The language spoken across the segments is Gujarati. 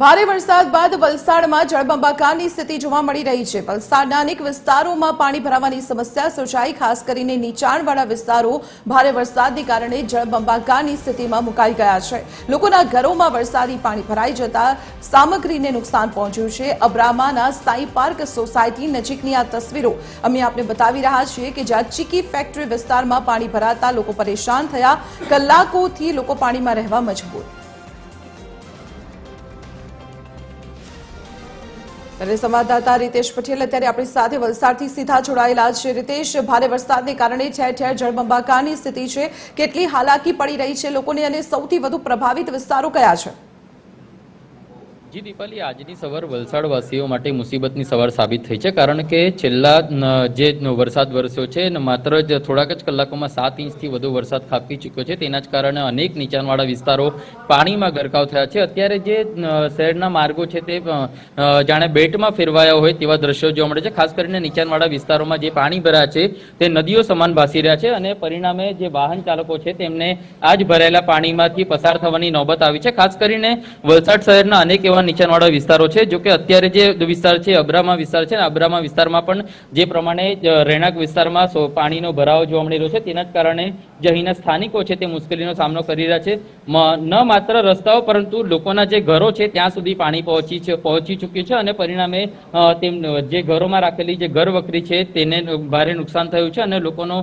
ભારે વરસાદ બાદ વલસાડમાં જળબંબાકારની સ્થિતિ જોવા મળી રહી છે। વલસાડના અનેક વિસ્તારોમાં પાણી ભરાવાની સમસ્યા સર્જાઈ। ખાસ કરીને નીચાણવાળા વિસ્તારો ભારે વરસાદને કારણે જળબંબાકારની સ્થિતિમાં મુકાઈ ગયા છે। લોકોના ઘરોમાં વરસાદી પાણી ભરાઈ જતા સામગ્રીને નુકસાન પહોંચ્યું છે। અબ્રામાના સાઈ પાર્ક સોસાયટી નજીકની આ તસવીરો અમે આપને બતાવી રહ્યા છીએ કે જ્યાં ચીકી ફેક્ટરી વિસ્તારમાં પાણી ભરાતા લોકો પરેશાન થયા। કલાકોથી લોકો પાણીમાં રહેવા મજબૂર। संवाददाता रितेश पटेल अत्यारे अपनी साथे वलसाडथी सीधा जोड़ायेला छे। रितेश, भारे वरसादने कारणे ठेर ठेर जळबंबाकारनी स्थिति छे, केटली हालाकी पड़ी रही छे लोकोने अने सौथी वधु प्रभावित विस्तारो कया छे? जी दीपाली, आजनी सवार वलसाडवासीओ माटे मुसीबतनी सवार साबित थई छे, कारण के छेल्ला जे वरसाद वरस्यो छे मात्र थोड़ाक ज कलाकोमां 7 इंचथी वधु वरसाद खाबकी चूक्यो छे। तेना ज कारणे अनेक नीचाणवाळा विस्तारो पाणीमां गरकाव थया छे। अत्यारे जे शहेરના मार्गो छे ते जाणे बेटमां फेरवाया होय तेवा दृश्यो जोवा मळे छे। खास करीने नीचाणवाळा विस्तारोमां जे पाणी भराया छे ते नदीओ समान भासी रह्या छे अने परिणामे जे वाहन चालको छे तेमने आज भरायेला पाणीमांथी पसार थवानी नौबत आवी छे। खास करीने वलसाड शहेરના अनेक एवा નીચાણવાળા વિસ્તારો છે। જો કે અત્યારે જે વિસ્તાર છે અબ્રામા વિસ્તાર છે, અબ્રામા વિસ્તારમાં પણ જે પ્રમાણે રહેણાંક વિસ્તારમાં પાણીનો ભરાવો જોવા મળી રહ્યો છે તેના જ કારણે જે અહીંના સ્થાનિકો છે તે મુશ્કેલીનો સામનો કરી રહ્યા છે। ન માત્ર રસ્તાઓ પરંતુ લોકોના જે ઘરો છે ત્યાં સુધી પાણી પહોંચી ચૂક્યું છે અને પરિણામે તેમ જે ઘરોમાં રાખેલી જે ઘર વખરી છે તેને ભારે નુકસાન થયું છે અને લોકોનો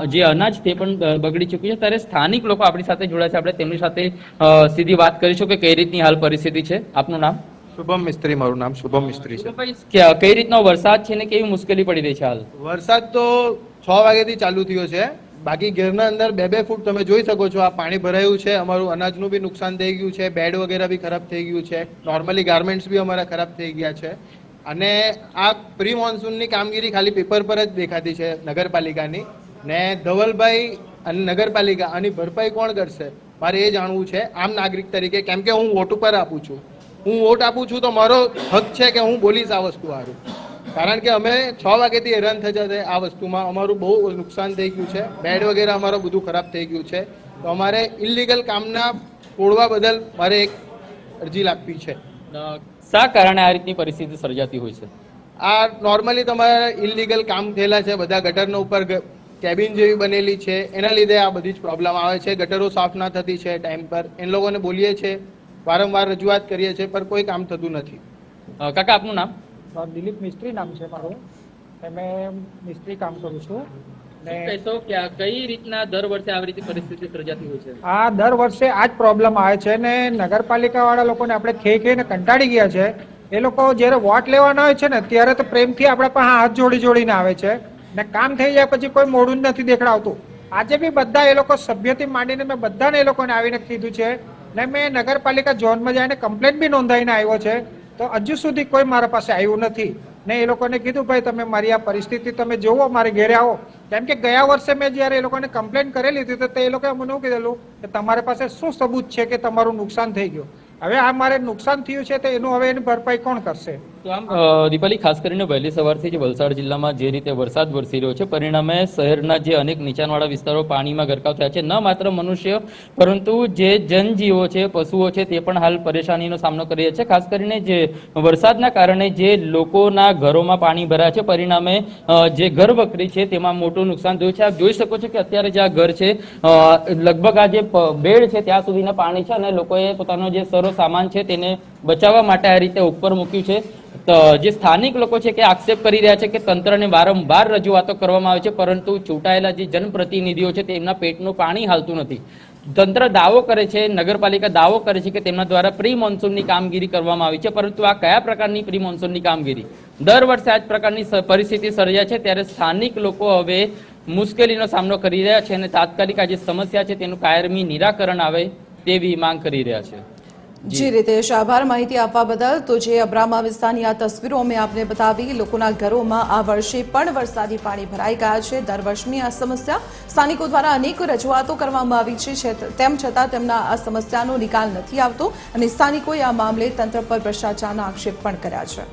જે અનાજ તે પણ બગડી ચૂક્યું છે। ત્યારે સ્થાનિક લોકો આપણી સાથે જોડાયા છે, આપણે તેમની સાથે સીધી વાત કરીશું કે કઈ રીતની હાલ પરિસ્થિતિ છે। આપનું નામ? शुभम मिस्त्री, मारू नाम शुभम मिस्त्री है। कई रीतना वरसाद है ने केवी मुश्केली पड़ी रही है हाल? वरसाद तो 6 वाग्याथी चालू थयो छे। बाकी घरना अंदर 2-2 फूट તમે જોઈ શકો છો। આ પાણી ભરાયું છે। અમારું અનાજનું બી નુકસાન થઈ ગયું છે, બેડ વગેરે બી ખરાબ થઈ ગયું છે, નોર્મલી ગાર્મેન્ટ્સ બી અમારા ખરાબ થઈ ગયા છે। અને આ પ્રી મોન્સૂનની કામગીરી ખાલી પેપર પર જ દેખાતી છે નગરપાલિકાની ને ધવલભાઈ અને નગરપાલિકા આની ભરપાઈ કોણ કરશે મારે એ જાણવું છે આમ નાગરિક તરીકે, કેમ કે હું વોટ ઉપર આપું છું। હું વોટ આપું છું તો મારો હક છે કે હું બોલીશ આ વસ્તુ સારું, કારણ કે અમે 6 વાગ્યાથી હેરાન થઈ જતા આ વસ્તુમાં। અમારું બહુ નુકસાન થઈ ગયું છે, બેડ વગેરે અમારું બધું ખરાબ થઈ ગયું છે। તો અમારે ઇલીગલ કામના તોડવા બદલ મારે એક અરજી લાગવી છે। શા કારણે આ રીતની પરિસ્થિતિ સર્જાતી હોય છે? આ નોર્મલી તમારા ઇલીગલ કામ થયેલા છે, બધા ગટરના ઉપર કેબિન જેવી બનેલી છે, એના લીધે આ બધી જ પ્રોબ્લેમ આવે છે। ગટરો સાફ ના થતી છે ટાઈમ પર, એ લોકોને બોલીએ છીએ, वारंवार रजूआत करिए छे पर कोई काम थतुं नथी। काका आपनुं नाम? दिलीप मिस्त्री नाम छे मारुं। मैं मिस्त्री काम करूं छुं। कहीशो क्या कई रीतना दर वर्षे આવી રીતે પરિસ્થિતિ સર્જાતી હોય છે? આ દર વર્ષે આ જ પ્રોબ્લેમ આવે છે ને નગરપાલિકાવાળા લોકોને આપણે ખેઈને કંટાળી ગયા છે। એ લોકો જ્યારે વોટ લેવાના હોય છે ને ત્યારે તો પ્રેમથી આપણા પાસે હાથ જોડીને આવે છે ને કામ થઈ જાય પછી કોઈ મોઢું જ નથી દેખાડતું। આજે બી બધા એ લોકો સભ્યથી માંડીને મેં બધાને એ લોકોને આવીને કીધું છે ને મેં નગરપાલિકા ઝોનમાં જઈને કમ્પ્લેન બી નોંધાઈને આવ્યો છે, તો હજુ સુધી કોઈ મારા પાસે આવ્યું નથી ને એ લોકોને કીધું ભાઈ તમે મારી આ પરિસ્થિતિ તમે જોવો, મારે ઘેરે આવો। કેમ કે ગયા વર્ષે મેં જ્યારે એ લોકોને કમ્પ્લેન કરેલી હતી તો એ લોકોએ મને એવું કીધેલું કે તમારી પાસે શું સબૂત છે કે તમારું નુકસાન થઈ ગયું। હવે આ મારે નુકસાન થયું છે તો એનું હવે એની ભરપાઈ કોણ કરશે? તો આમ દીપાલી, ખાસ કરીને વહેલી સવારથી જે વલસાડ જિલ્લામાં જે રીતે વરસાદ વરસી રહ્યો છે પરિણામે શહેરના જે અનેક નીચાણવાળા વિસ્તારો પાણીમાં ગરકાવ થયા છે। ન માત્ર મનુષ્ય પરંતુ જે જનજીવો છે, પશુઓ છે તે પણ હાલ પરેશાનીનો સામનો કરી રહ્યા છે। ખાસ કરીને જે વરસાદના કારણે જે લોકોના ઘરોમાં પાણી ભરાયા છે પરિણામે જે ઘર વખરી છે તેમાં મોટું નુકસાન થયું છે। આપ જોઈ શકો છો કે અત્યારે જે આ ઘર છે લગભગ આ જે બેડ છે ત્યાં સુધીના પાણી છે અને લોકોએ પોતાનો જે સરો સામાન છે તેને બચાવવા માટે આ રીતે ઉપર મૂક્યું છે। તો જે સ્થાનિક લોકો છે કે આક્ષેપ કરી રહ્યા છે કે તંત્રને વારંવાર રજૂઆતો કરવામાં આવે છે પરંતુ ચૂંટાયેલા જે જનપ્રતિનિધિઓ છે તેમના પેટનું પાણી હાલતું નથી। તંત્ર દાવો કરે છે, નગરપાલિકા દાવો કરે છે કે તેમના દ્વારા પ્રી મોન્સૂનની કામગીરી કરવામાં આવી છે, પરંતુ આ કયા પ્રકારની પ્રી મોન્સૂનની કામગીરી? દર વર્ષે આ જ પ્રકારની પરિસ્થિતિ સર્જાય છે ત્યારે સ્થાનિક લોકો હવે મુશ્કેલીનો સામનો કરી રહ્યા છે અને તાત્કાલિક આ જે સમસ્યા છે તેનું કાયમી નિરાકરણ આવે તેવી માંગ કરી રહ્યા છે। जी रितेश, आभार माहिती आपवा बदल। तो जे अब्रामा विस्तारनी आ तस्वीरो अमे आपने बतावी। लोकोना घरों आ वर्षे पण वरसादी पाणी भराई गया है। दर वर्षनी आ समस्या स्थानिको द्वारा अनेक रजूआतो करवामां आवी छे, तेम छतां तेमना आ समस्यानो निकाल नथी आवतो अने स्थानिकोए आ मामले तंत्र पर भ्रष्टाचारना आक्षेप पण कर्या छे।